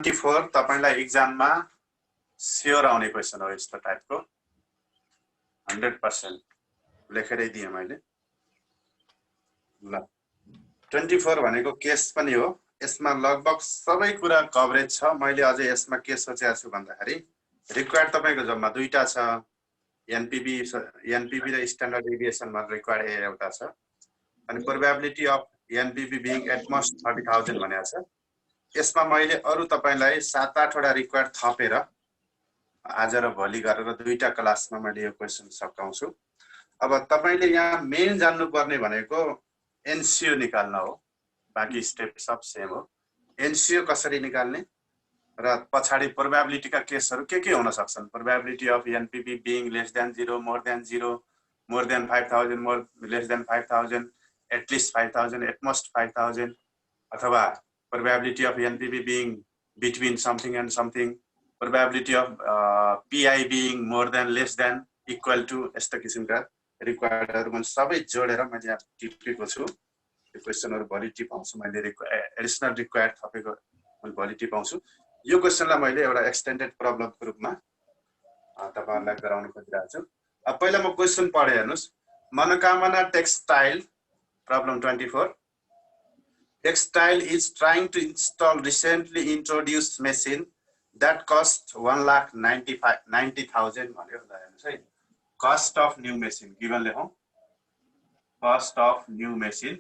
24 तपाईलाई एक्जाममा स्योर आउने क्वेशन हो यस्तो टाइपको 100% लेखेरै दिएँ मैले ल 24 भनेको केस पनि हो यसमा लगभग सबै कुरा कभरेज छ मैले अझै यसमा के सोचेको छु भन्दाखेरि रिक्वायर्ड तपाईको जम्मा दुईटा छ एनपीबी र स्ट्यान्डर्ड डेभिएसनमा रिक्वायर्ड एउटा छ अनि probability of NPB being at most 30,000 भनेको छ यसमा मैले अरु तपाईलाई 7-8 वटा रिक्वायर्ड थपेर आज र भोलि गरेर दुईटा क्लासमा मैले यो क्वेशन सकाउँछु अब तपाईले यहाँ मेन जान्नु पर्ने भनेको एनसीओ निकाल्न हो बाकी स्टेप सब सेम हो एनसीओ कसरी निकाल्ने र पछाडी प्रोबेबिलिटी का केसहरु के हुन सक्छन् probability of NPB being less than 0 more than 0 more than 5000 more less than 5000 at least 5000 at most 5000 अथवा probability of NPV being between something and something, probability of PI being more than less than equal to यस्ता किसिमका रिक्वायर्डहरु म सबै जोडेर मैले यहाँ टिपेको छु यो क्वेशनहरु भरि टिपाउँछु मैले एडिशनल रिक्वायर्ड थपेको मैले भरि टिपाउँछु यो क्वेशनलाई मैले एउटा एक्सटेन्डेड प्रब्लमको रूपमा तपाईहरुलाई गराउन खोजिरहेको छु अब पहिला म क्वेशन पढे हेर्नुस् मनोकामना textile problem 24 Textile is trying to install recently introduced machine that cost 1,90,000 भन्यो ल हेर्नुस् है cost of new machine given लेखौं cost of new machine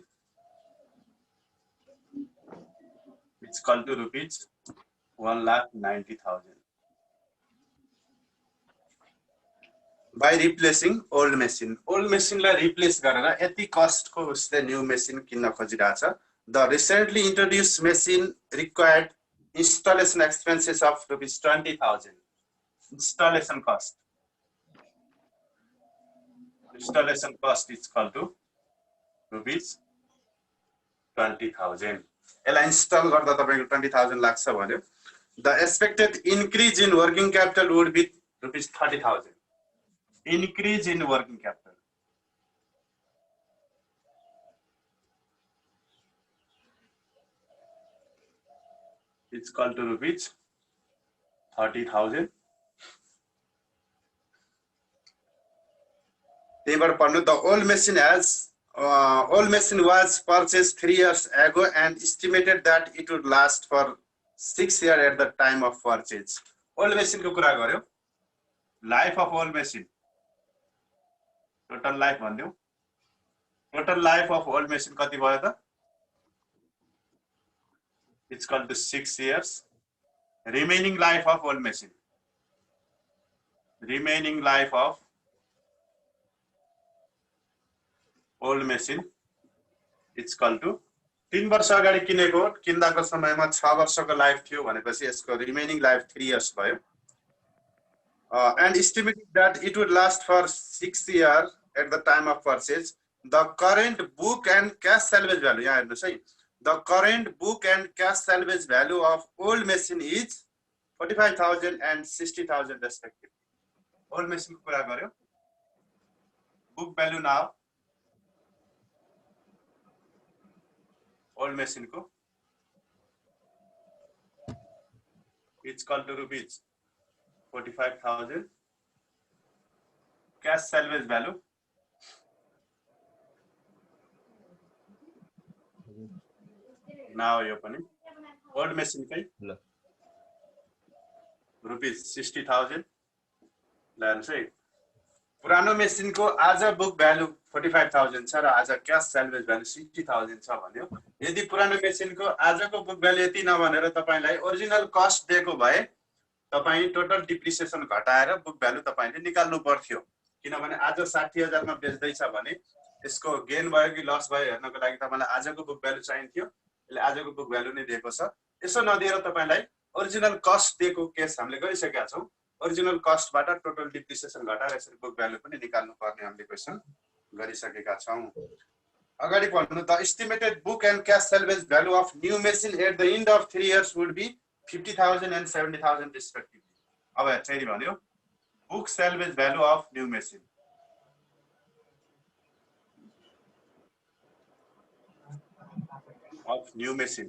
it's equal to rupees 1,90,000 by replacing old machine लाई रिप्लेस गरेर यति cost को उसले new machine किन्न खोजिरहेछ The recently introduced machine required installation expenses of rupees 20,000. Installation cost. Installation cost is equal to rupees 20,000. यसलाई install गर्दा तपाईको 20,000 लाग्छ भन्यो. The expected increase in working capital would be rupees 30,000. Increase in working capital. It's equal to rupees 30,000. The old machine was purchased 3 years ago and estimated that it would last for 6 years at the time of purchase. Old machine को कुरा गर्यो. Life of old machine. Total life भन्दियौ. Total life of old machine कति भयो त? It's called the 6 years. Remaining life of old machine. Remaining life of old machine. It's called to 3 वर्ष अगाडि किनेको किन्दाको समयमा 6 वर्षको लाइफ थियो भनेपछि यसको रिमेनिङ लाइफ 3 इयर्स भयो. And estimated that it would last for 6 years at the time of purchase. The current book and cash salvage value यहाँ हेर्नुस् है. The current book and cash salvage value of old machine is 45,000 and 60,000 respectively. Old machine को कुरा गर्यो. Book value now. Old machine को. It's equal to rupees 45,000. Cash salvage value. Now opening old machine kai rupees 60,000 लान्छ है पुरानो machine को आज book value 45,000 छ र आज क्याश सैलवेज भ्यालु 60,000 छ भन्यो यदि पुरानो मेसिन को आजको बुक भ्यालु यति नभनेर तपाईलाई ओरिजिनल कस्ट दिएको भए तपाई टोटल डिप्रिसिएसन घटाएर बुक भ्यालु तपाईले निकाल्नु पर्थ्यो किनभने आज 60,000 मा बेच्दै छ भने यसको गेन भयो कि लस भयो हेर्नको लागि तपाईलाई आजको बुक भ्यालु चाहिन्थ्यो यसले आजको बुक भ्यालु नै दिएको छ यसो नदिएर तपाईलाई ओरिजिनल कस्ट दिएको केस हामीले गरिसकेका छौं ओरिजिनल कस्ट बाट टोटल डिप्रिसिएसन घटाएर यसरी बुक भ्यालु पनि निकाल्नु पर्ने हामीले क्वेशन गरिसकेका छौं अगाडि पढ्नु the estimated book and cash salvage value of new machine at the end of 3 years would be 50,000 and 70,000 respectively अब फेरि भन्यो book salvage value of new machine of new machine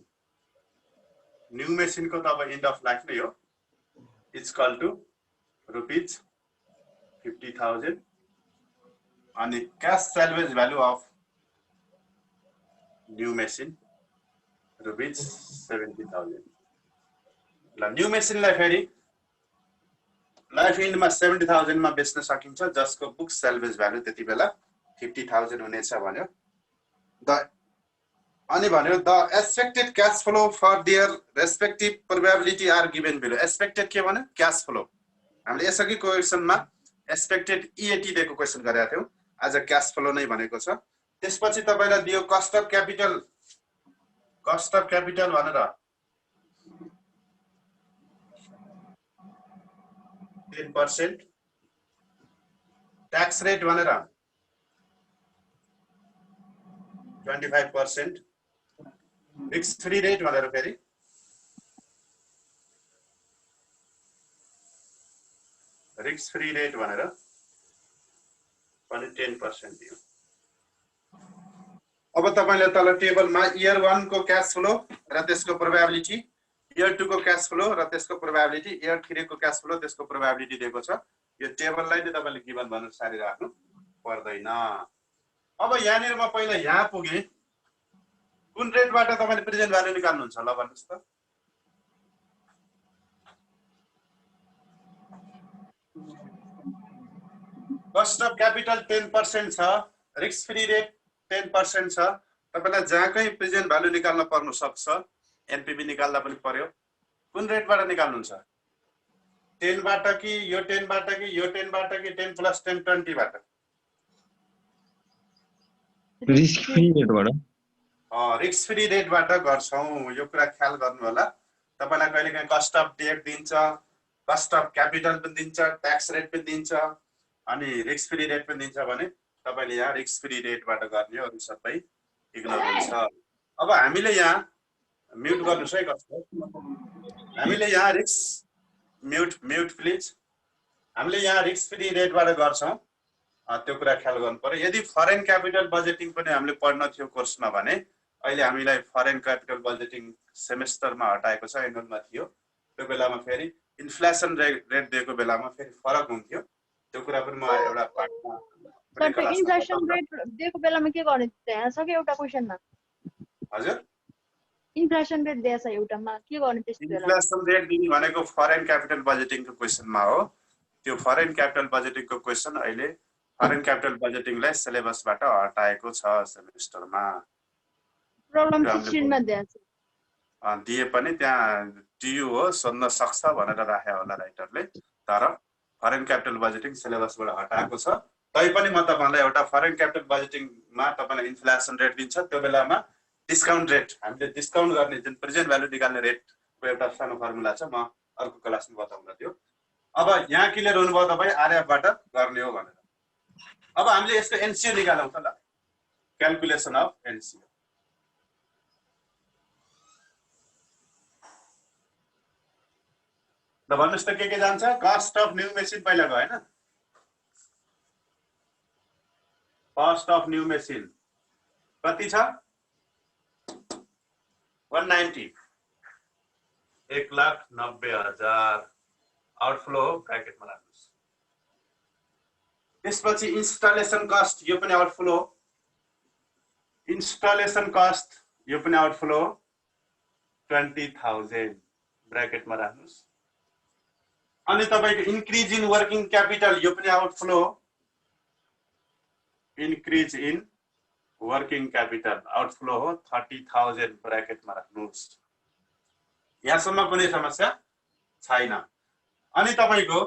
new मेसिनको त अब एन्ड अफ लाइफ नै हो it's call to ₹50,000 अनि cash salvage value of new machine ₹70,000 ल न्यू मेसिनलाई फेरि लाइफ एन्डमा 70,000 मा बेच्न सकिन्छ जसको बुक सेल्वेज भ्यालु त्यति बेला 50,000 हुनेछ भन्यो अनि भन्यो the expected cash flow for their respective probability are given below expected के भन्यो क्याश फ्लो हामीले यसअघि क्वेसनमा एक्सपेक्टेड इएटी दिएको क्वेसन गरेका थियौं आज क्याश फ्लो नै भनेको छ त्यसपछि तपाईलाई दियो कस्ट अफ क्यापिटल भनेर 10% ट्याक्स रेट भनेर 25% रिस्क फ्री रेट भनेर फेरि रिस्क फ्री रेट भनेर पनि 10% दियो अब तपाईले तल टेबलमा इयर 1 को क्याश फ्लो र त्यसको प्रोबेबिलिटी इयर 2 को क्याश फ्लो र त्यसको प्रोबेबिलिटी इयर 3 को क्याश फ्लो त्यसको प्रोबेबिलिटी दिएको छ यो टेबललाई चाहिँ तपाईले गिभन भनेर सारी राख्नु पर्दैन अब यहाँनिर म पहिला यहाँ पुगे कुन रेटबाट तपाईले प्रेजेन्ट भ्यालु निकाल्नुहुन्छ ल भन्नुस् त कस्ट अफ क्यापिटल 10% छ रिस्क फ्री रेट 10% छ तपाईलाई जहाँकै प्रेजेन्ट भ्यालु निकाल्न पर्नु सक्छ एनपीबी निकाल्दा पनि पर्यो कुन रेटबाट निकाल्नुहुन्छ 10 बाट कि यो 10 बाट कि यो 10 बाट कि 10 + 10 20 बाट रिस्क फ्री रेटबाट रिस्क फ्री रेटबाट गर्छौं यो कुरा ख्याल गर्नु होला तपाईलाई कहिलेकाहीँ कस्ट अफ डेट दिन्छ कस्ट अफ क्यापिटल पनि दिन्छ ट्याक्स रेट पनि दिन्छ अनि रिस्क फ्री रेट पनि दिन्छ भने तपाईले यहाँ रिस्क फ्री रेटबाट गर्ने अरु सबै इग्नोर हुन्छ अब हामीले यहाँ म्युट गर्नुस् है कसले हामीले यहाँ रिस्क म्युट प्लिज हामीले यहाँ रिस्क फ्री रेटबाट गर्छौं त्यो कुरा ख्याल गर्नु पर्यो यदि फरेन क्यापिटल बजेटिङ पनि हामीले पढ्न थियो कोर्समा भने अहिले हामीलाई फरेन क्यापिटल बजेटिङ सेमेस्टरमा हटाएको छ एनुअलमा थियो त्यो बेलामा फेरि इन्फ्लेसन रेट दिएको बेलामा फेरि फरक हुन्थ्यो त्यो कुरा पनि म एउटा पार्टमा इन्फ्लेसन रेट दिएको बेलामा के गर्ने त्यहाँ छ कि एउटा क्वेशनमा हजुर इन्फ्लेसन रेट दिएछ एउटामा के गर्ने त्यस्तो बेला इन्फ्लेसन रेट दिने भनेको फरेन क्यापिटल बजेटिङको क्वेशनमा हो त्यो फरेन क्यापिटल बजेटिङको क्वेशन अहिले फरेन क्यापिटल बजेटिङलाई सिलेबसबाट हटाएको छ सेमेस्टरमा प्रब्लम 16 मा दिएछ दिए पनि त्यहाँ टियु हो सोध्न सक्छ भनेर राखे होला राइटरले तर फरेन क्यापिटल बजेटिङ सिलेबसबाट हटाएको छ तैपनि म तपाईलाई एउटा फरेन क्यापिटल बजेटिङमा तपाईलाई इन्फ्लेसन रेट दिन्छ त्यो बेलामा डिस्काउन्ट रेट हामीले डिस्काउन्ट गर्ने जुन प्रेजेन्ट भ्यालु निकाल्ने रेटको एउटा सानो फर्मुला छ म अर्को क्लासमा बताउँला त्यो अब यहाँ क्लियर हुनुभयो तपाई आरएफबाट गर्ने हो भनेर अब हामीले यसको एनसीओ निकालौं त ल क्याल्कुलेसन अफ एनसीओ ल भन्नुस् त के जान्छ कस्ट अफ न्यू मेसिन पहिला गयो हैन कस्ट अफ न्यू मेसिन कति छ 190 1,90,000 आउटफ्लो ब्र्याकेटमा राख्नुस् त्यसपछि इन्स्टलेसन कस्ट यो पनि आउटफ्लो इन्स्टलेसन कस्ट यो पनि आउटफ्लो 20,000 ब्र्याकेटमा राख्नुस् अनि तपाईको इन्क्रिज इन वर्किङ क्यापिटल यो पनि outflow increase in working capital outflow हो 30,000 ब्र्याकेटमा राख्नुस् यहाँसम्म कुनै समस्या छैन अनि तपाईको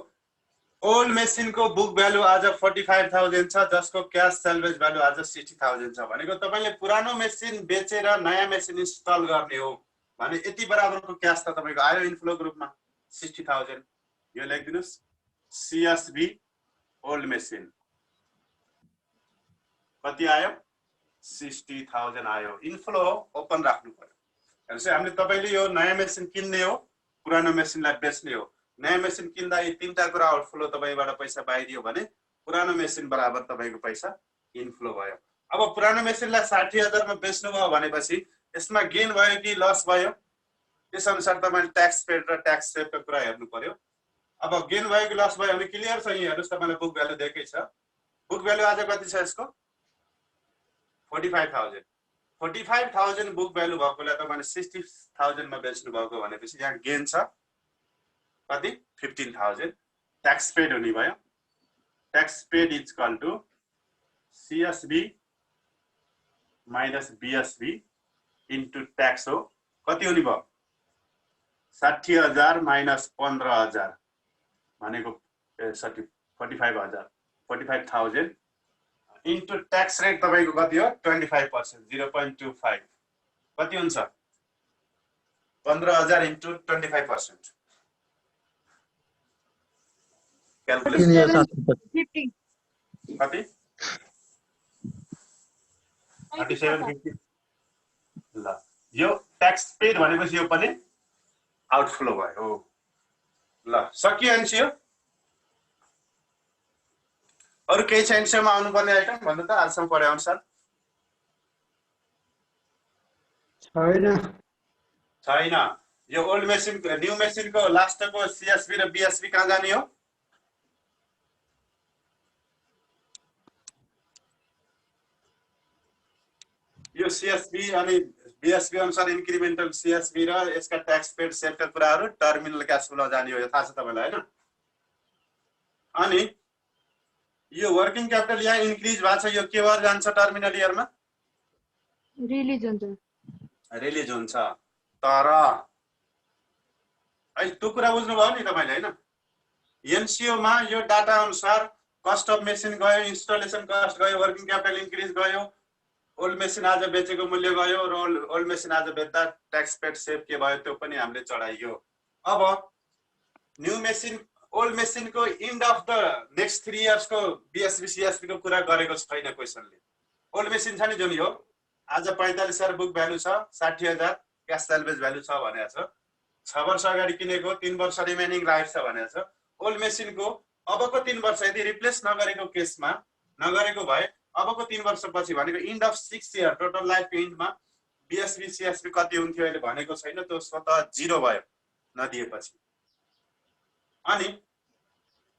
ओल्ड मेसिनको बुक भ्यालु आज 45,000 छ जसको क्याश सेल्वेज भ्यालु आज 60,000 छ भनेको तपाईले पुरानो मेसिन बेचेर नयाँ मेसिन इन्स्टल गर्ने हो भने यति बराबरको क्याश त तपाईको आयो इन्फ्लो ग्रुपमा 60,000 यो लेखिदिनुस् सीएसबी ओल्ड मेसिन कति आयो 60,000 आयो इन्फ्लो ओपन राख्नु पर्यो भनेपछि हामीले तपाईले यो नयाँ मेसिन किन्ने हो पुरानो मेसिनलाई बेच्ने हो नयाँ मेसिन किन्दा यी तीनटा कुरा आउटफ्लो तपाईबाट पैसा बाहिरियो भने पुरानो मेसिन बराबर तपाईको पैसा इन्फ्लो भयो अब पुरानो मेसिनलाई 60,000 मा बेच्नु भयो भनेपछि यसमा गेन भयो कि लस भयो त्यसअनुसार तपाईँले ट्याक्स पेड र ट्याक्स सेभको कुरा हेर्नु पर्यो। अब गेन भयो कि लस भयो भने क्लियर छ। यहाँ हेर्नुहोस्, तपाईँलाई बुक भ्यालु दिएकै छ। बुक भ्यालु आज कति छ यसको? 45,000। 45,000 बुक भ्यालु भएकोलाई तपाईँले 60,000 मा बेच्नु भएको भनेपछि यहाँ गेन छ कति? 15,000। ट्याक्स पेड हुने भयो। Tax paid is equal to CSB minus BSB into tax हो। कति हुने भयो? 60,000 माइनस 15,000 भनेको 45,000 इन्टु ट्याक्स रेट तपाईँको कति हो? 25%, 0.25। कति हुन्छ? 15,000 इन्टु 25%। क्यालकुलेसन 50 कति? 3750। ल, यो ट्याक्स पेड भनेपछि यो पनि आउटफ्लो भयो। ल, सकियो एनसिओ। अरु केही छ एनसिओमा आउनुपर्ने आइटम भन्नु त आजसम्म पढे अनुसार? छैन। यो ओल्ड मेसिन न्यू मेसिनको लास्टको CSB र BSB कहाँ जाने हो? यो CSB अनि BSB अनुसार इन्क्रिमेन्टल CSB र यसका ट्याक्स पेड सेटका कुराहरू टर्मिनल क्याश फ्लो जाने हो। यो थाहा छ तपाईलाई हैन? अनि यो वर्किङ क्यापिटल यहाँ इन्क्रिज भएको छ। यो के भएर जान्छ टर्मिनल इयरमा? रिलिज हुन्छ। रिलिज हुन्छ। तर अहिले त्यो कुरा बुझ्नुभयो नि तपाईले हैन? एनसिओ मा यो डाटा अनुसार कस्ट अफ मेसिन गयो, इन्स्टलेसन कस्ट गयो, वर्किङ क्यापिटल इन्क्रिज गयो, ओल्ड मेसिन आज बेचेको मूल्य गयो र ओल्ड मेसिन आज बेच्दा ट्याक्स पेड सेभ के भयो त्यो पनि हामीले चढाइयो। अब न्यू मेसिन ओल्ड मेसिनको end of the next 3 years को BSB CSB को कुरा गरेको छैन क्वेशनले। ओल्ड मेसिन छ नि जुन यो आज 45,000 बुक भ्यालु छ, 60,000 क्याश सेल्भेज भ्यालु छ भनेको छ। 6 वर्ष अगाडि किनेको, 3 वर्ष रिमेनिङ लाइफ छ भनेको छ। ओल्ड मेसिनको अबको 3 वर्ष यदि रिप्लेस नगरेको केसमा, नगरेको भए अबको 3 वर्षपछि भनेको एन्ड अफ 6 इयर टोटल लाइफको एन्डमा BSB CSB कति हुन्थ्यो अहिले भनेको छैन। त्यो स्वतः 0 भयो नदिएपछि। अनि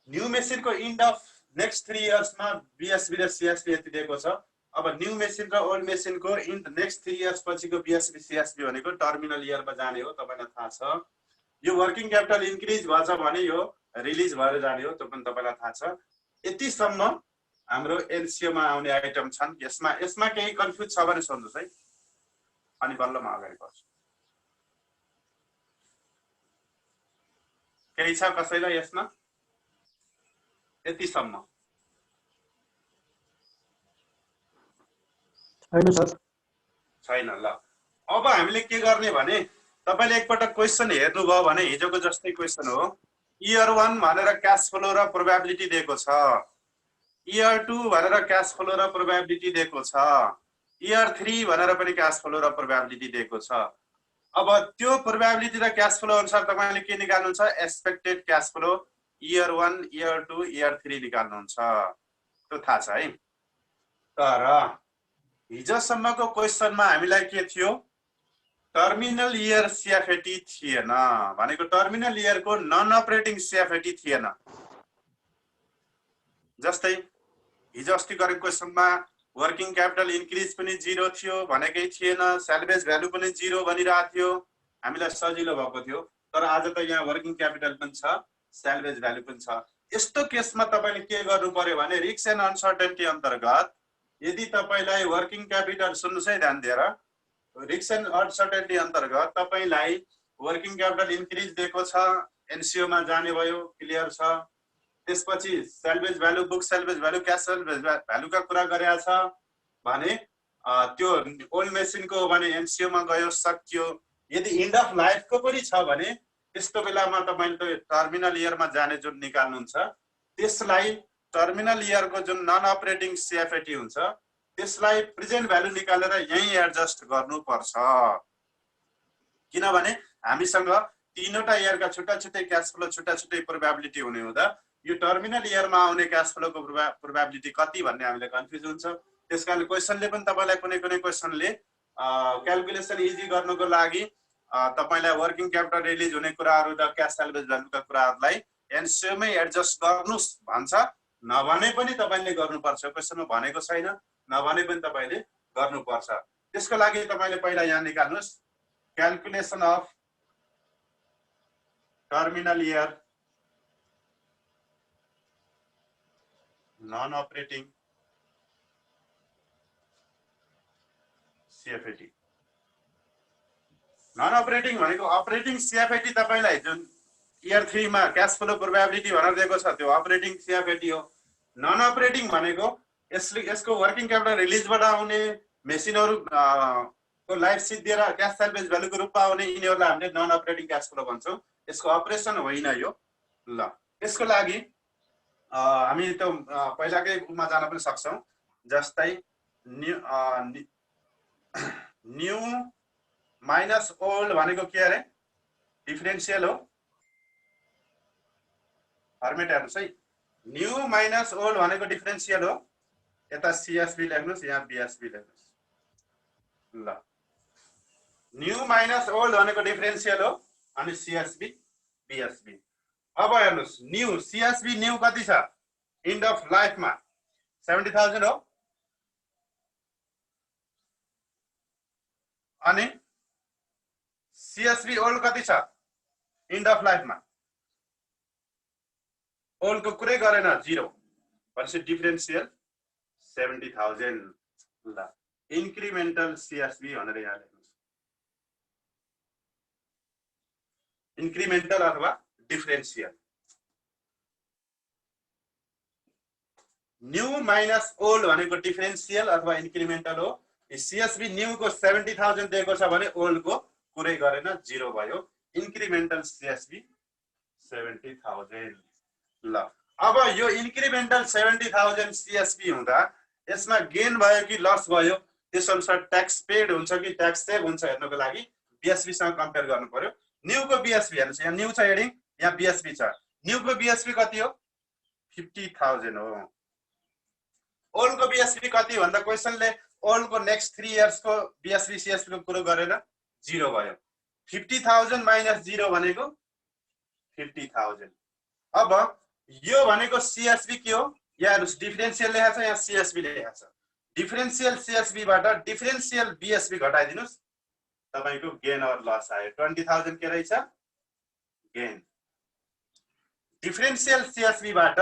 न्यू मेसिनको एन्ड अफ नेक्स्ट 3 इयर्समा BSB र CSB यति दिएको छ। अब न्यू मेसिन र ओल्ड मेसिनको एन्ड नेक्स्ट 3 इयर्स पछिको BSB CSB भनेको टर्मिनल इयरमा जाने हो। तपाईलाई थाहा छ। यो वर्किङ क्यापिटल इन्क्रिज भएछ भने यो रिलिज भएर जाने हो। त्यो पनि तपाईलाई थाहा छ। यतिसम्म हाम्रो एनसिओ मा आउने आइटम छन्। यसमा केही कन्फ्युज छ भने सोध्नुस् है, अनि बल्ल म अगाडि बढ्छु। केही छ कसैलाई यसमा? यतिसम्म छैन। ल, अब हामीले के गर्ने भने तपाईले एकपटक क्वेशन हेर्नुभयो भने हिजोको जस्तै क्वेशन हो। इयर 1 भनेर क्याश फ्लो र प्रोबेबिलिटी दिएको छ। इयर 2 भनेर क्याश फ्लो र प्रोबेबिलिटी दिएको छ। इयर 3 भनेर पनि क्याश फ्लो र प्रोबेबिलिटी दिएको छ। अब त्यो प्रोबेबिलिटी र क्याश फ्लो अनुसार तपाईले के निकाल्नुहुन्छ? Expected cash flow year 1, year 2, year 3 निकाल्नुहुन्छ। त्यो थाहा छ है। तर हिजोसम्मको क्वेशनमा हामीलाई के थियो? टर्मिनल इयर CFAT थिएन। भनेको टर्मिनल इयरको नन अपरेटिङ CFAT थिएन। जस्तै हिजो अस्ति गरेको क्वेशनमा वर्किङ क्यापिटल इन्क्रिज पनि 0 थियो भनेकै थिएन, सेल्भेज भ्यालु पनि 0 भनिरहेको थियो। हामीलाई सजिलो भएको थियो। तर आज त यहाँ वर्किङ क्यापिटल पनि छ, सेल्भेज भ्यालु पनि छ। यस्तो केसमा तपाईले के गर्नु पर्यो भने रिस्क एन्ड अनसर्टेनिटी अन्तर्गत यदि तपाईलाई वर्किङ क्यापिटल, सुन्नुस् है ध्यान दिएर, रिस्क एन्ड अनसर्टेनिटी अन्तर्गत तपाईलाई वर्किङ क्यापिटल इन्क्रिज दिएको छ, एनसिओ मा जाने भयो, क्लियर छ। त्यसपछि salvage value, book salvage value, cash salvage भ्यालुका कुरा गरेको छ भने त्यो ओल्ड मेसिनको भने एनसिओ मा गयो, सकियो। यदि एन्ड अफ लाइफको पनि छ भने त्यस्तो बेलामा तपाईले टर्मिनल इयरमा जाने जुन निकाल्नुहुन्छ त्यसलाई टर्मिनल इयरको जुन नन अपरेटिङ CFAT हुन्छ त्यसलाई प्रेजेन्ट भ्यालु निकालेर यही एडजस्ट गर्नुपर्छ। किनभने हामीसँग तीनवटा इयरका छुट्टा छुट्टै क्याश फ्लो, छुट्टा छुट्टै प्रोबेबिलिटी हुने हुँदा यो टर्मिनल इयरमा आउने क्याश फ्लोको प्रोबेबिलिटी कति भन्ने हामीले कन्फ्युज हुन्छ। त्यसकारणले क्वेशनले पनि तपाईलाई कुनै कुनै क्वेशनले क्याल्कुलेसन इजी गर्नको लागि तपाईलाई वर्किङ क्यापिटल रिलिज हुने कुराहरू र क्याश सेल्भेज भ्यालुका कुराहरूलाई एनसिओमै एडजस्ट गर्नुस् भन्छ, नभने पनि तपाईले गर्नुपर्छ। क्वेशनमा भनेको छैन, नभने पनि तपाईले गर्नुपर्छ। त्यसको लागि तपाईले पहिला यहाँ निकाल्नुस् calculation of terminal year non operating CFAT. Non operating भनेको अपरेटिङ सीएफएटी तपाईलाई जुन इयर 3 मा क्याश फ्लो प्रोबेबिलिटी भनेर दिएको छ त्यो अपरेटिङ सीएफएटी हो। नन अपरेटिङ भनेको यसको वर्किङ क्यापिटल रिलिजबाट आउने मेसिनहरु को लाइफ सिद्धिएर क्याश सेल्भेज भ्यालुको रूपमा आउने यिनीहरुलाई हामीले नन अपरेटिङ क्याश फ्लो भन्छौं। यसको अपरेसन होइन यो। ल यसको लागि हामी त पहिलाकै रूपमा जान पनि सक्छौं। जस्तै न्यू माइनस ओल्ड भनेको के अरे डिफरेन्शियल हो। फर्मेट हेर्नुस् है, न्यू माइनस ओल्ड भनेको डिफरेन्शियल हो। यता सीएसबी लेख्नुस्, यहाँ बीएसबी लेख्नुस्। ल न्यू माइनस ओल्ड भनेको डिफरेन्शियल हो अनि सीएसबी बीएसबी। अब हेर्नुस् न्यू सीएसबी न्यू कति छ एन्ड अफ लाइफमा 70,000 हो अनि सीएसबी ओल्ड कति छ एन्ड अफ लाइफमा ओल्ड को कुरै गरेन 0 भनेपछि डिफरेन्शियल 70,000। ल इन्क्रिमेन्टल सीएसबी भनेर यहाँ लेख्नुस्। इन्क्रिमेन्टल अथवा डिफरेन्शियल। न्यू माइनस ओल्ड भनेको डिफरेन्शियल अथवा इन्क्रिमेन्टल हो। सीएसबी न्यू को 70,000 दिएको छ भने ओल्ड को कुरै गरेन 0 भयो। Incremental CSB 70,000। ल अब यो इन्क्रिमेन्टल 70,000 सीएसबी हुँदा यसमा गेन भयो कि लस भयो त्यसअनुसार ट्याक्स पेड हुन्छ कि ट्याक्स सेभ हुन्छ हेर्नको लागि बीएसबी सँग कम्पेयर गर्नु पर्यो। न्यू को बीएसबी हेर्नुस्, यहाँ न्यू छ हेडिङ, यहाँ बीएसबी छ। न्यू को बीएसबी कति हो 50,000 हो। ओल्ड को बीएसबी कति भन्दा क्वेशनले ओल्ड को नेक्स्ट 3 इयर्स को बीएसबी सीएसबी को कुरो गरेर 0 भयो। 50,000 माइनस 0 भनेको 50,000। अब यो भनेको सीएसबी के हो, यहाँ डिफरेन्शियल लेखेको छ, यहाँ सीएसबी लेखेको छ। डिफरेन्शियल सीएसबी बाट डिफरेन्शियल बीएसबी घटाइदिनुस्, तपाईको गेन अर लस आयो। 20,000 के रहेछ गेन। डिफरेन्शियल सीएसबी बाट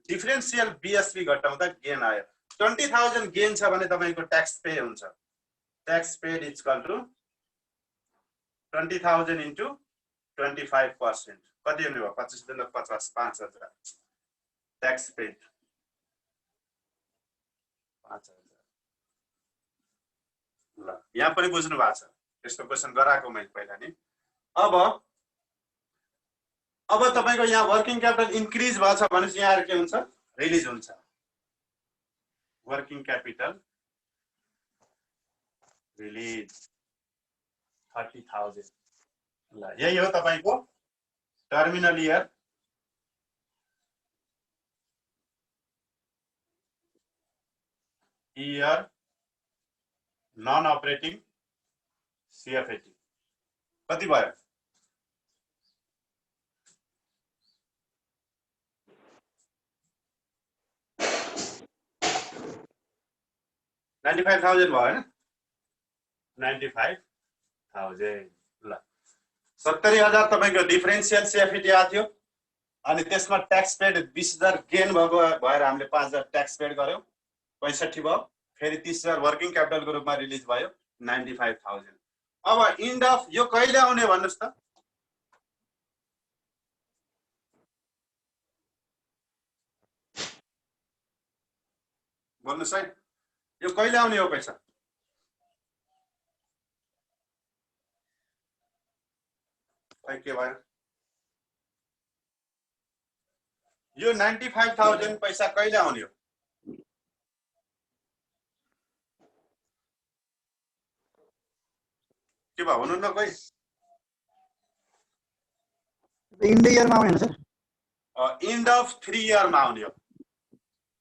डिफरेन्शियल बीएसबी घटाउँदा गेन आयो। 20,000 गेन छ भने तपाईको ट्याक्स पे हुन्छ। Tax paid equal to 20,000 into 25%। कति हुने भयो 25 दिन 50 5,000। Tax paid 5,000। ल यहाँ पनि बुझ्नु भएको छ, यस्तो क्वेशन गराएको मैले पहिला नि। अब तपाईको यहाँ वर्किङ क्यापिटल इन्क्रिज भएको छ भने यहाँ के हुन्छ रिलिज हुन्छ। Working capital release 30,000। ल यही हो तपाईको टर्मिनल इयर नन अपरेटिङ सीएफएटी कति भयो 95,000 भयो हैन 95,000। ल 70,000 तपाईको डिफरेन्शियल सीएफएटी आएको थियो अनि त्यसमा ट्याक्स पेड 20,000 गेन भएको भएर हामीले 5,000 ट्याक्स पेड गर्यौं 65 भयो। फेरि 30,000 वर्किङ क्यापिटलको रूपमा रिलिज भयो 95,000। अब इन्ड अफ यो कहिले आउने भन्नुस् त भन्नुस् है, यो कहिले आउने हो पैसा के भयो यो 95,000 पैसा कहिले आउने हो के भयो भन्नु न कोही इन्ड इयरमा आउने हो सर। इन्ड अफ 3 इयर मा आउने हो।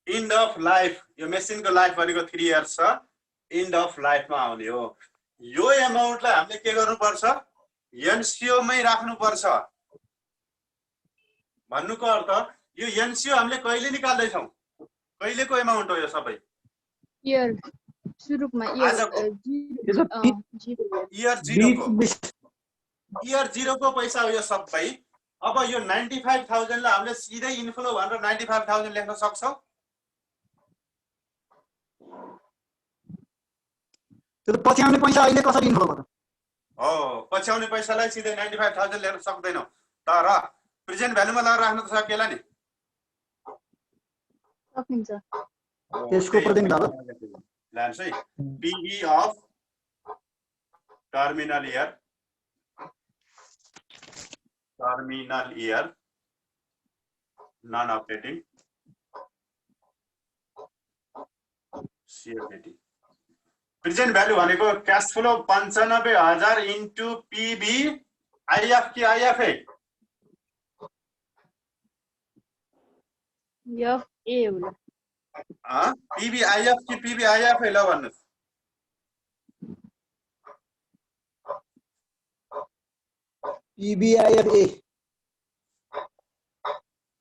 इन्ड अफ लाइफ यो मेसिनको लाइफ भनेको 3 इयर्स छ। इन्ड अफ लाइफ मा आउने हो। यो एमाउन्टलाई हामीले के गर्नुपर्छ एनसीओ मै राख्नुपर्छ भन्नुको अर्थ यो एनसीओ हामीले कहिले निकाल्दै छौं कहिलेको एमाउन्ट हो यो सबै इयर सुरुमा इयर आजको इयर 0 को पैसा हो यो सबै अब यो 95,000 लाई हामीले सिधै इन्फ्लो भनेर 95,000 लेख्न सक्छौं त्यो त पछि आउने पैसा अहिले कसरी इन्फ्लो गर्छ हो पछि आउने पैसालाई सिधै 95,000 लेख्न सक्दैनौ तर प्रेजेन्ट भ्यालुमा लगाएर राख्न त सकिएला नि सकिन्छ त्यसको प्रेजेन्ट भ्यालु ल्यान्स है PE of terminal year non updating CFAT present value भनेको cash flow 95,000 into PB IF कि आईएफए एफ ए होला पीबी आईएफ कि पीबी आईएफए ल भन्नुस् पीबीआईएफए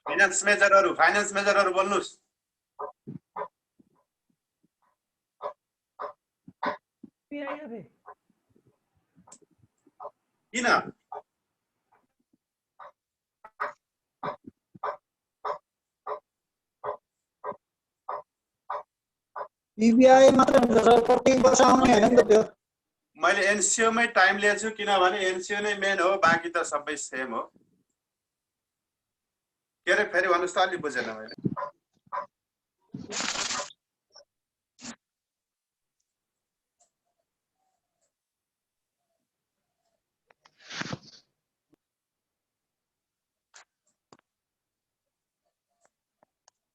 फाइनान्स मेजरहरु बोल्नुस् किन पीबीआई मात्र हुन्छ सर प्रत्येक वर्ष आउने हैन नि त त्यो मैले एनसीओ मै टाइम लिएछु किनभने एनसीओ नै मेन हो बाँकी त सबै सेम हो के रे फेरि भन्नुस् त अलि बुझेन मैले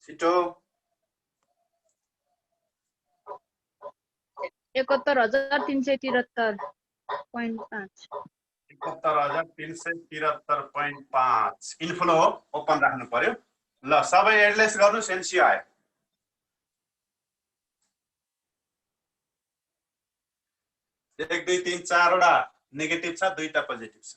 छिटो 71,373.5 71,373.5 इन्फ्लो हो ओपन राख्नु पर्यो ल सबै एडलेस गर्नुस् एनसीओ आयो 1 2 3 4 वटा नेगेटिभ छ 2 टा पोजिटिभ छ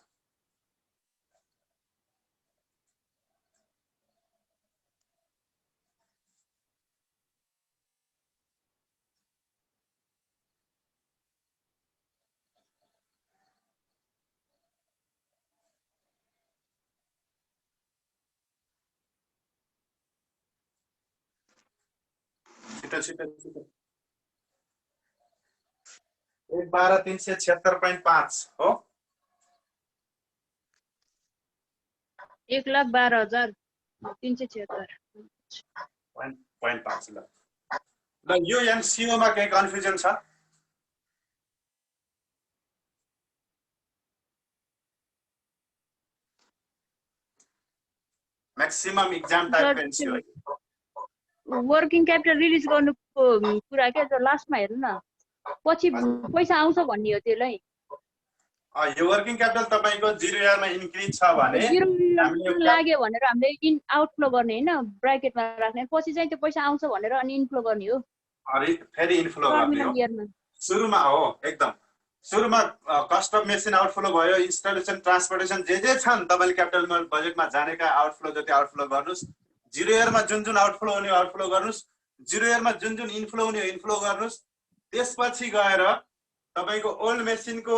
छिटो 1,12,376.5 हो 1,12,376.5 ल यो एनसीओ मा केही कन्फ्युजन छ maximum exam type NCO working capital release गर्नुको कुरा के त लास्टमा हेर्नु न पछि पैसा आउँछ भन्ने हो त्यसलाई यो वर्किङ क्यापिटल तपाईको 0 इयरमा इन्क्रिज छ भने हामीले लाग्यो भनेर हामीले इन आउटफ्लो गर्ने हैन ब्र्याकेटमा राख्ने पछि चाहिँ त्यो पैसा आउँछ भनेर अनि इन्फ्लो गर्ने हो अरे फेरि इन्फ्लो गर्ने हो सुरुमा हो एकदम सुरुमा कस्ट अफ मेसिन आउटफ्लो भयो इन्स्टलेसन ट्रान्सपोर्टेसन जे छन् तपाईले क्यापिटल बजेटमा जानेका आउटफ्लो जति आउटफ्लो गर्नुस् 0 इयरमा जुन आउटफ्लो हुने आउटफ्लो गर्नुस् 0 इयरमा जुन इन्फ्लो हुने इन्फ्लो गर्नुस् त्यसपछि गएर तपाईको ओल्ड मेसिनको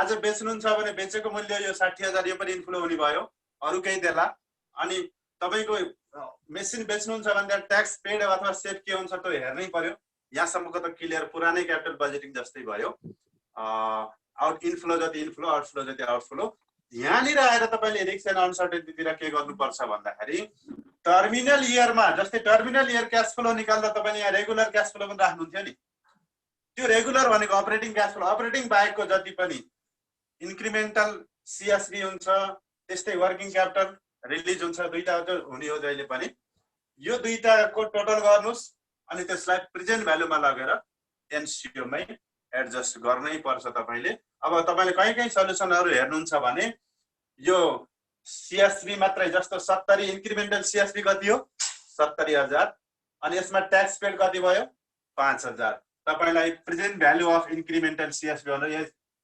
आज बेच्नुहुन्छ भने बेचेको मूल्य यो 60,000 यो पनि इन्फ्लो हुने भयो अरु केही देला अनि तपाईको मेसिन बेच्नुहुन्छ भने ट्याक्स पेड अथवा सेभ के हुन्छ त्यो हेर्नै पर्यो यहाँसम्मको त क्लियर पुरानै क्यापिटल बजेटिङ जस्तै भयो आउट इन्फ्लो जति इन्फ्लो आउटफ्लो जति आउटफ्लो यहाँनिर आएर तपाईले रिस्क एन्ड अनसर्टेनिटीतिर के गर्नुपर्छ भन्दाखेरि टर्मिनल इयरमा जस्तै टर्मिनल इयर क्याश फ्लो निकाल्दा तपाईले यहाँ रेगुलर क्याश फ्लो पनि राख्नुहुन्थ्यो नि त्यो रेगुलर भनेको अपरेटिङ क्याश फ्लो अपरेटिङ बाहेकको जति पनि इन्क्रिमेन्टल सीएसबी हुन्छ त्यस्तै वर्किङ क्यापिटल रिलिज हुन्छ दुईटा हुने हो जहिले पनि यो दुईटाको टोटल गर्नुस् अनि त्यसलाई प्रेजेन्ट भ्यालुमा लगेर एनसीओ मै एडजस्ट गर्नै पर्छ तपाईले अब तपाईले कहीं सल्युसनहरु हेर्नुहुन्छ भने यो सीएसबी मात्रै जस्तो 70 इन्क्रिमेन्टल सीएसबी कति हो 70,000 अनि यसमा ट्याक्स पेड कति भयो 5,000 तपाईलाई present value of incremental CSB भनेर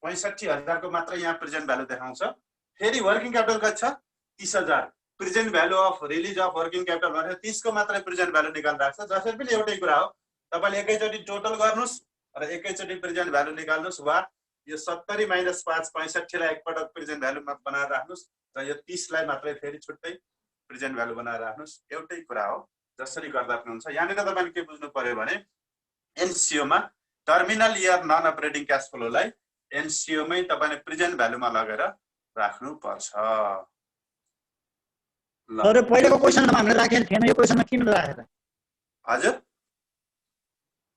65,000 को मात्र यहाँ प्रेजेन्ट भ्यालु देखाउँछ। फेरि वर्किङ क्यापिटल कति छ 30,000 present value of release of working capital भनेर 30 को मात्र प्रेजेन्ट भ्यालु निकालिरहेको छ। जसरी पनि एउटै कुरा हो, तपाईले एकैचोटी टोटल गर्नुस् र एकैचोटी प्रेजेन्ट भ्यालु निकाल्नुस् वा यो 70 - 5 65 लाई एकपटक प्रेजेन्ट भ्यालुमा बनाएर राख्नुस् र यो 30 लाई मात्रै फेरि छुट्टै प्रेजेन्ट भ्यालु बनाएर राख्नुस्। एउटै कुरा हो, जसरी गर्दा पनि हुन्छ। यहाँनिर तपाईले के बुझ्नु पर्यो भने एनसीओ मा terminal year non operating cash फ्लोलाई एनसीओ मै तपाईले प्रेजेन्ट भ्यालुमा लगेर राख्नु पर्छ। तर पहिलेको क्वेशनमा हामीले राखेको थिएन, यो क्वेशनमा किन राखेर? हजुर,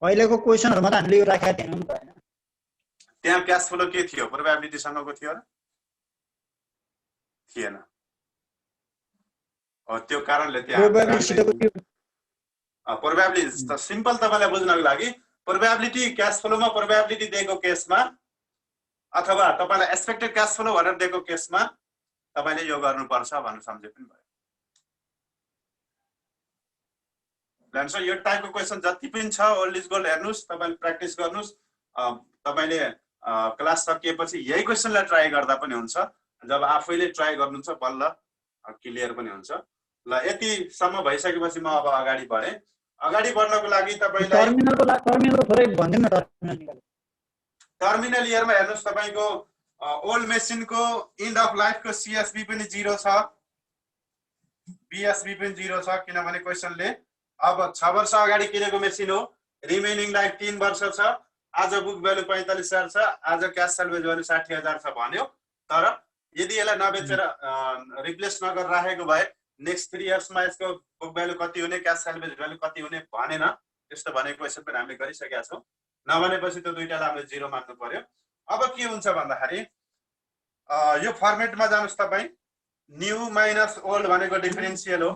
पहिलेको क्वेशनहरुमा त हामीले यो राखेको थिएन नि त हैन। त्यहाँ क्याश फ्लो के थियो? प्रोबेबिलिटी सँगको थियो र थिएन? त्यो कारणले त्यहाँ प्रोबेबिलिटी त सिम्पल तपाईलाई बुझ्नको लागि प्रोबेबिलिटी क्याश फ्लोमा प्रोबेबिलिटी दिएको केसमा अथवा तपाईलाई एक्सपेक्टेड क्याश फ्लो भनेर दिएको केसमा तपाईले यो गर्नुपर्छ भन्नु सम्झे पनि भयो। सो यो टाइपको क्वेशन जति पनि छ ओल्ड इज गोल्ड हेर्नुस्, तपाईले प्र्याक्टिस गर्नुस्। तपाईले क्लास सकिएपछि यही क्वेशनलाई ट्राई गर्दा पनि हुन्छ। जब आफैले ट्राई गर्नुहुन्छ बल्ल क्लियर पनि हुन्छ। ल यतिसम्म भइसकेपछि म अब अगाडि बढे। अगाडि बढ्नको लागि तपाईलाई टर्मिनलको थोरै भनिदिनु न। टर्मिनल इयरमा हेर्नुस्, तपाईको ओल्ड मेसिनको एन्ड अफ लाइफको सीएसबी पनि 0 छ, बीएसबी पनि 0 छ, किनभने क्वेशनले अब 6 वर्ष अगाडि किनेको मेसिन हो, रिमेनिङ लाइफ 3 वर्ष छ, आज बुक भ्यालु 45,000 छ, आज क्याश सेल्वेज भ्यालु 60,000 छ भन्यो। तर यदि यसलाई नबेचेर रिप्लेस नगरेर राखेको भए नेक्स्ट 3 इयर्समा यसको बुक भ्यालु कति हुने, क्याश सेल्वेज भ्यालु कति हुने भनेन। त्यस्तो भनेको क्वेशन पनि हामीले गरिसकेका छौँ। नभनेपछि त्यो दुईटालाई हामीले 0 मान्नु पर्यो। अब के हुन्छ भन्दाखेरि यो फर्मेटमा जानुस् तपाईँ। न्यू माइनस ओल्ड भनेको डिफरेन्शियल हो,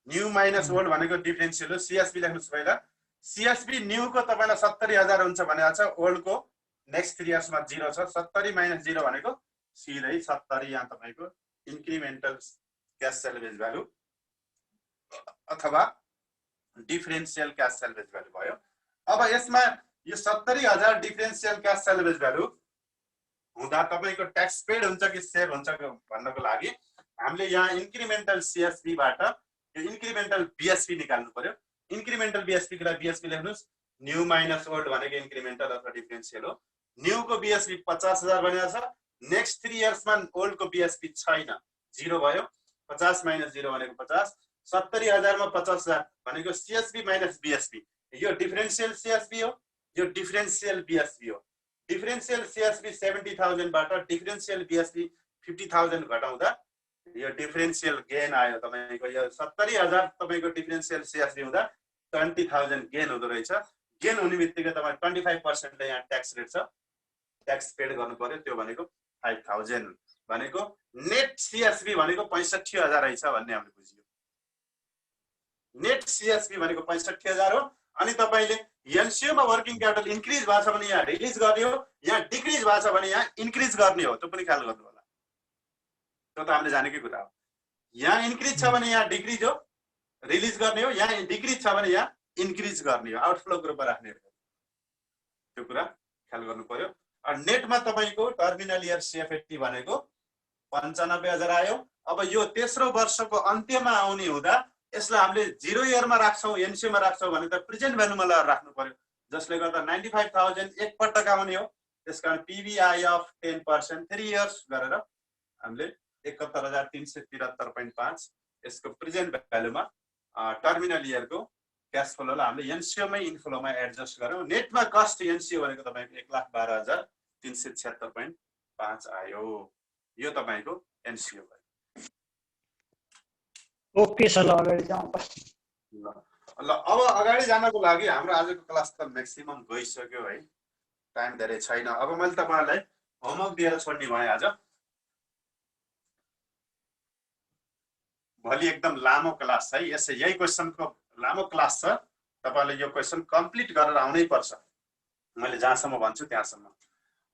न्यू माइनस ओल्ड भनेको डिफरेन्शियल हो। सीएसबी लेख्नुस् पहिला। सीएसबी न्यू को तपाईलाई 70,000 हुन्छ भनेको छ, ओल्ड को नेक्स्ट 3 इयर्समा 0 छ। 70 - 0 भनेको सिधै 70 यहाँ तपाईको इन्क्रिमेन्टल क्याश सेल्वेज भ्यालु अथवा डिफरेन्शियल क्याश सेल्वेज भ्यालु भयो। अब यसमा यो 70,000 डिफरेन्शियल क्याश सेल्वेज भ्यालु हुँदा तपाईको ट्याक्स पेड हुन्छ कि सेभ हुन्छ भन्नको लागि हामीले यहाँ इन्क्रिमेन्टल सीएसबी बाट यो इन्क्रिमेन्टल बीएसपी निकाल्नु पर्यो। इन्क्रिमेन्टल बीएसपी को लागि बीएसपी लेख्नुस्। न्यू माइनस ओल्ड भनेको इन्क्रिमेन्टल अथवा डिफरेन्शियल हो। न्यू को बीएसपी 50,000 भनेको छ, नेक्स्ट 3 इयर्समा ओल्ड को बीएसपी छैन, 0 भयो। 50 - 0 भनेको 50, 70,000 मा 50,000 भनेको सीएसबी माइनस बीएसपी। यो डिफरेन्शियल सीएसबी हो, यो डिफरेन्शियल बीएसपी हो। डिफरेन्शियल सीएसबी 70,000 बाट डिफरेन्शियल बीएसपी 50,000 घटाउँदा यो डिफरेन्शियल गेन आयो तपाईको। यो 70,000 तपाईको डिफरेन्शियल सीएसबी हुँदा 20,000 गेन हुँदो रहेछ। गेन हुने बित्तिकै तपाईँ 25% ले यहाँ ट्याक्स रेट छ, ट्याक्स पेड गर्नु पर्यो। त्यो भनेको 5,000 भनेको नेट सीएसबी भनेको 65,000 रहेछ भन्ने हामीले बुझियो। नेट सीएसबी भनेको 65,000 हो। अनि तपाईले एनसीओ मा वर्किङ क्यापिटल इन्क्रिज भएको छ भने यहाँ रिलिज गर्ने हो, यहाँ डिक्रिज भएको छ भने यहाँ इन्क्रिज गर्ने हो। त्यो पनि ख्याल गर्नु होला, त्यो त हामीले जानेकै कुरा हो। यहाँ इन्क्रिज छ भने यहाँ डिक्रिज हो, रिलिज गर्ने हो। यहाँ डिक्रिज छ भने यहाँ इन्क्रिज गर्ने हो, आउटफ्लो ग्रुपमा राख्ने हो। त्यो कुरा ख्याल गर्नु पर्यो। नेटमा तपाईको टर्मिनल इयर सीएफएटी भनेको 95,000 आयो। अब यो तेस्रो वर्षको अन्त्यमा आउने हुँदा यसलाई हामीले 0 इयरमा राख्छौं, एनसीओ मा राख्छौं भने त प्रेजेन्ट भ्यालुमा लगाएर राख्नु पर्यो, जसले गर्दा 95,000 एकपटक आउने हो। त्यसकारण पीवीआई अफ 10% 3 इयर्स गरेर हामीले 71,373.5 यसको प्रेजेन्ट भ्यालुमा टर्मिनल इयरको क्याश फ्लोलाई हामीले एनसीओ मै इनफ्लोमा एडजस्ट गर्यौं। नेटमा कस्ट एनसीओ भनेको तपाईको 1,12,376.5 आयो। यो तपाईको एनसीओ भयो। ओके सर, ल अगाडि जाउँ। ल अब अगाडि जानको लागि हाम्रो आजको क्लास त म्याक्सिमम गइसक्यो है, टाइम धेरै छैन। अब मैले तपाईहरुलाई होमवर्क दिएर छोड्ने भए आज। भोलि एकदम लामो क्लास है, यही क्वेशनको लामो क्लास छ। तपाईले यो क्वेशन कम्प्लिट गरेर आउनै पर्छ, मैले जहाँसम्म भन्छु त्यहाँसम्म।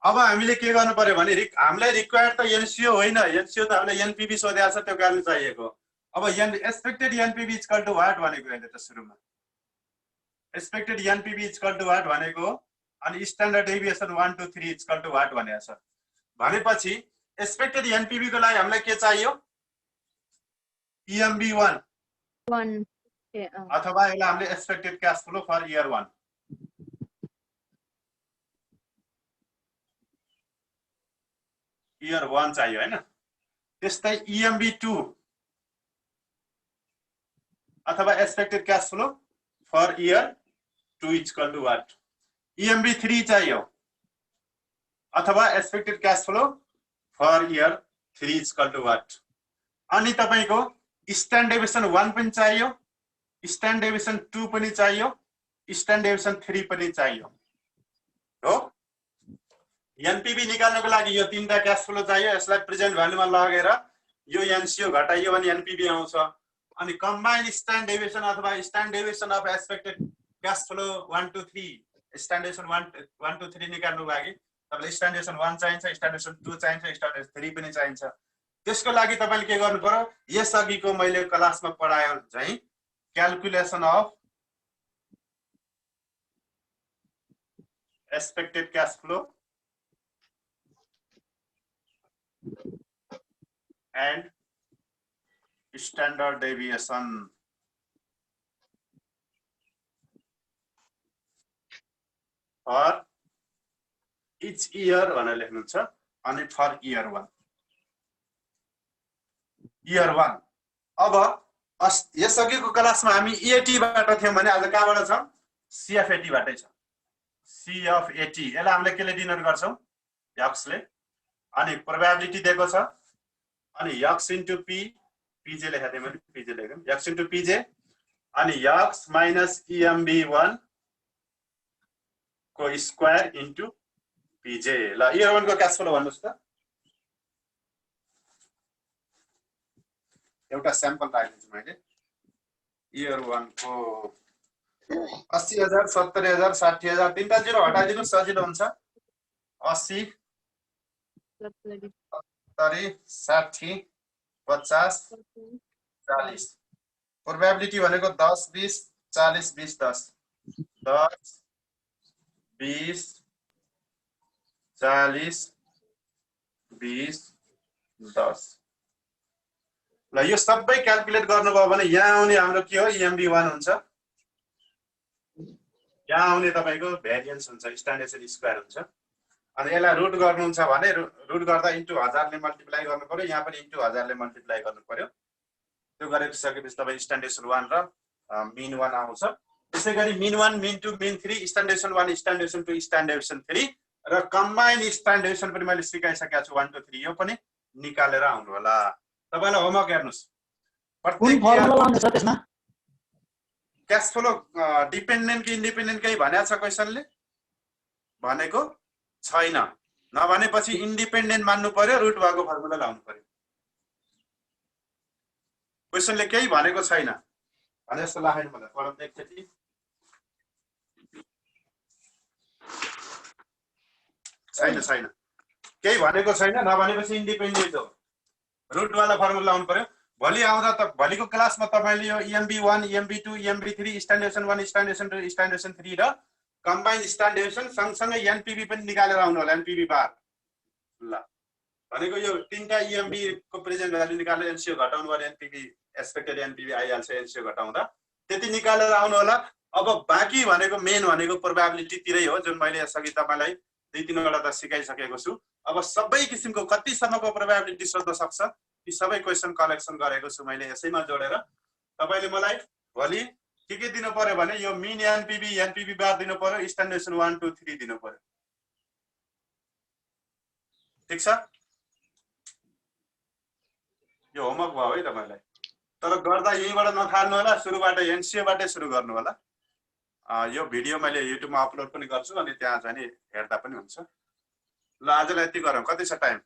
अब हामीले के गर्नु पर्यो भने हामीलाई रिक्वायर्ड त एनसीओ होइन, एनसीओ त हामीले एनपीबी सोधेको छ, त्यो कारण चाहिएको। अब expected NPV equal to what भनेको अहिले त सुरुमा expected NPV equal to what भनेको अनि standard deviation 1 2 3 equal to what भनेको छ भनेपछि एक्सपेक्टेड एनपीबी को लागि हामीलाई के चाहियो EMB1 अथवा यसलाई हामीले expected cash flow for year 1 year 1 चाहियो हैन त्यस्तै EMB2 अथवा expected cash flow for year 2 equal to what EMB3 चाहियो अथवा expected cash flow for year 3 equal to what अनि तपाईको स्ट्यान्ड डेभिएसन 1 पनि चाहियो स्ट्यान्ड डेभिएसन 2 पनि चाहियो स्ट्यान्ड डेभिएसन 3 पनि चाहियो हो एनपीबी निकाल्नको लागि यो तीनटा क्याश फ्लो चाहियो यसलाई प्रेजेन्ट भ्यालुमा लगेर यो एनसीओ घटाइयो भने एनपीबी आउँछ अनि कम्बाइन्ड स्ट्यान्ड डेभिएसन अथवा stand deviation of expected cash flow 1 2 3 stand deviation 1 2 3 निकाल्नुको लागि तपाईलाई स्ट्यान्ड डेभिएसन 1 चाहिन्छ स्ट्यान्ड डेभिएसन 2 चाहिन्छ स्ट्यान्ड डेभिएसन 3 पनि चाहिन्छ त्यसको लागि तपाईले के गर्नु पर्यो यसअघिको मैले क्लासमा पढाए चाहिँ calculation of expected cash flow and standard deviation for each year भनेर लेख्नुहुन्छ अनि for year 1 अब यसअघिको क्लासमा हामी EAT बाट थियौं भने आज कहाँबाट छौं CFAT बाटै छ CFAT यसलाई हामीले केले डिनोट गर्छौं x ले अनि प्रोबेबिलिटी दिएको छ अनि x into p pj लेखा थिए मैले pj लेख्यौं x into pj अनि x minus EMB1 को स्क्वायर into pj ल इयर 1 को क्याश फ्लो भन्नुस् त एउटा स्याम्पल राखिदिन्छु मैले इयर 1 को 80,000 70,000 60,000 तीनटा जिरो हटाइदिनु सजिलो हुन्छ 80 70 60 50 40 प्रोबेबिलिटी भनेको 10 20 40 20 10 10 20 40 20 10 ल यो सबै क्याल्कुलेट गर्नुभयो भने यहाँ आउने हाम्रो के हो EMB1 हुन्छ यहाँ आउने तपाईको भेरिएन्स हुन्छ स्ट्यान्डर्ड स्क्वायर हुन्छ अनि यसलाई रुट गर्नुहुन्छ भने रुट गर्दा इन्टु 1000 ले मल्टिप्लाई गर्नु पर्यो यहाँ पनि इन्टु 1000 ले मल्टिप्लाई गर्नु पर्यो त्यो गरिसकेपछि तपाईँ स्ट्यान्डर्ड 1 र मिन 1 आउँछ त्यसैगरी mean 1 mean 2 mean 3 standard 1 standard 2 standard 3 र कम्बाइन्ड स्ट्यान्डर्ड पनि मैले सिकाइसकेको छु 1 2 3 यो पनि निकालेर आउनु होला तपाईलाई होमवर्क हेर्नुस् कुन फर्मुला लाउने छ त्यसमा क्याश फ्लो डिपेन्डेन्ट कि इन्डिपेन्डेन्ट कही भनेको छ क्वेशनले भनेको छैन नभनेपछि इन्डिपेन्डेन्ट मान्नु पर्यो रुट भएको फर्मुला लाउनु पर्यो क्वेशनले केही भनेको छैन भने जस्तो लाग्दैन मलाई पढ्न एकचोटी छैन केही भनेको छैन नभनेपछि इन्डिपेन्डेन्ट हो रुट वाला फर्मुला लाउनु पर्यो भोलि आउँदा त भोलिको क्लासमा तपाईले यो EMB1 EMB2 EMB3 standard 1 standard 2 standard 3 र कम्बाइन्ड स्ट्यान्डर्ड सँगसँगै एनपीबी पनि निकालेर आउनु होला एनपीबी बार ल भनेको यो तीनटा EMB को प्रेजेन्ट भ्यालु निकालेर एनसीओ घटाउनु पर्यो एनपीबी एक्सपेक्टेड एनपीबी आइहाल्छ एनसीओ घटाउँदा त्यति निकालेर आउनु होला अब बाँकी भनेको मेन भनेको प्रोबेबिलिटी तिरै हो जुन मैले यसअघि तपाईलाई 2-3 वटा त सिकाइसकेको छु अब सबै किसिमको कति सम्मको प्रोबेबिलिटी सोध्न सक्छ यी सबै क्वेशन कलेक्सन गरेको छु मैले यसैमा जोडेर तपाईले मलाई भोलि के दिनु पर्यो भने यो मिन एनपीबी बार दिनु पर्यो स्ट्यान्डर्ड 1 2 3 दिनु पर्यो ठीक छ यो होमवर्क भयो है तपाईलाई तर गर्दा यहीबाट नथाल्नु होला सुरुबाट एनसीओ बाटै सुरु गर्नु होला यो भिडियो मैले युट्युबमा अपलोड पनि गर्छु अनि त्यहाँ चाहिँ नि हेर्दा पनि हुन्छ ल आजलाई यति गरौँ कति छ टाइम